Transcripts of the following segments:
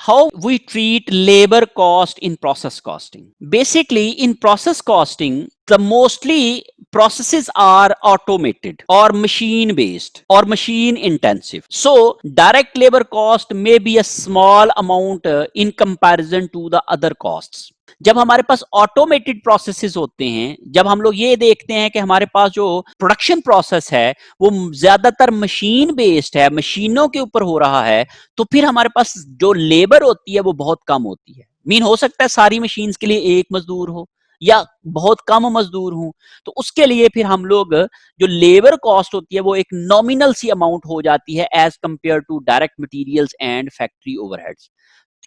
how we treat labor cost in process costing. Basically, in process costing, the mostly processes are automated or machine based or machine intensive. So direct labor cost may be a small amount in comparison to the other costs. जब हमारे पास automated processes होते हैं, जब हम लोग ये देखते हैं कि हमारे पास जो प्रोडक्शन प्रोसेस है वो ज्यादातर मशीन बेस्ड है, मशीनों के ऊपर हो रहा है, तो फिर हमारे पास जो लेबर होती है वो बहुत कम होती है। मीन हो सकता है सारी मशीन्स के लिए एक मजदूर हो या बहुत कम मजदूर हो, तो उसके लिए फिर हम लोग जो लेबर कॉस्ट होती है वो एक नॉमिनल सी अमाउंट हो जाती है as compared to direct materials and factory overheads.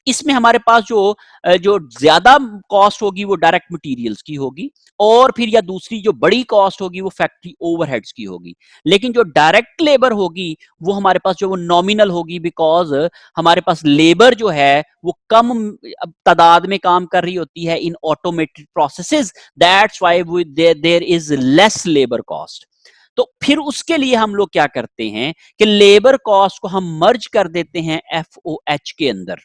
इसमें हमारे पास जो ज्यादा कॉस्ट होगी वो डायरेक्ट मटेरियल्स की होगी, और फिर या दूसरी जो बड़ी कॉस्ट होगी वो फैक्ट्री ओवरहेड्स की होगी। लेकिन जो डायरेक्ट लेबर होगी वो हमारे पास जो वो नॉमिनल होगी, बिकॉज हमारे पास लेबर जो है वो कम तादाद में काम कर रही होती है in automated processes, that's why there is less labour cost. तो फिर उसके लिए हम लोग क्या करते हैं कि लेबर कॉस्ट को हम मर्ज कर देते हैं एफओएच के अंदर,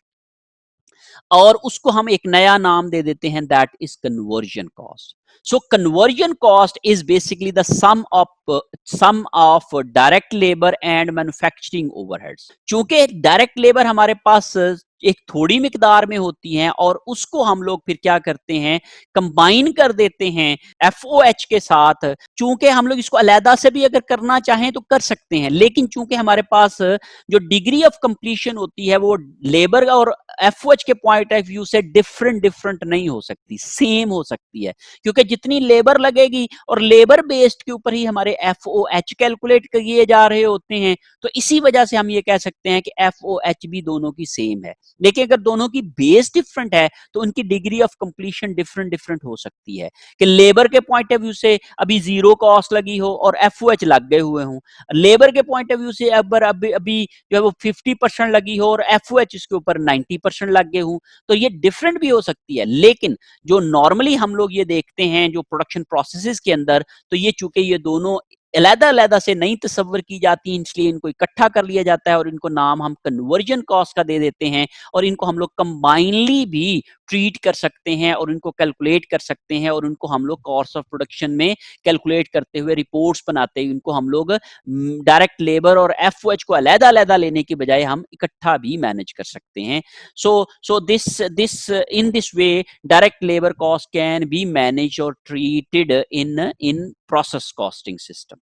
और उसको हम एक नया नाम दे देते हैं, that is conversion cost. So conversion cost is basically the sum of direct labour and manufacturing overheads. चूंकि डायरेक्ट लेबर हमारे पास एक थोड़ी मिकदार में होती है और उसको हम लोग फिर क्या करते हैं, कंबाइन कर देते हैं एफओएच के साथ। चूंकि हम लोग इसको अलहदा से भी अगर करना चाहें तो कर सकते हैं, लेकिन चूंकि हमारे पास जो डिग्री ऑफ कंप्लीशन होती है वो लेबर और एफओएच के पॉइंट ऑफ व्यू से डिफरेंट नहीं हो सकती, सेम हो सकती है, क्योंकि जितनी लेबर लगेगी और लेबर बेस्ड के ऊपर ही हमारे एफओएच कैलकुलेट किए जा रहे होते हैं। तो इसी वजह से हम ये कह सकते हैं कि एफओएच भी दोनों की सेम है। लेकिन अगर दोनों की बेस डिफरेंट है तो उनकी डिग्री ऑफ कंप्लीशन डिफरेंट हो सकती है, कि लेबर के पॉइंट ऑफ व्यू से अभी जीरो कॉस्ट लगी हो और एफओएच लग गए हुए हों, लेबर के पॉइंट ऑफ व्यू से अभी अभी जो है वो 50% लगी हो और एफओएच इसके ऊपर 90% लग गए हों, तो ये डिफरेंट भी हो सकती है। लेकिन जो नॉर्मली हम लोग ये देखते हैं जो प्रोडक्शन प्रोसेसेस के अंदर, तो ये चूंकि ये दोनों अलग-अलग से नहीं तस्वर की जाती, इसलिए इनको इकट्ठा कर लिया जाता है और इनको नाम हम कन्वर्जन कॉस्ट का दे देते हैं, और इनको हम लोग कंबाइनली भी ट्रीट कर सकते हैं और इनको कैलकुलेट कर सकते हैं, और उनको हम लोग कॉस्ट ऑफ प्रोडक्शन में कैलकुलेट करते हुए रिपोर्ट्स बनाते हुए इनको हम लोग डायरेक्ट लेबर और एफओएच को अलग-अलग लेने की बजाय हम इकट्ठा भी मैनेज कर सकते हैं। So this in this way direct labour cost can be manage और treated in process costing system.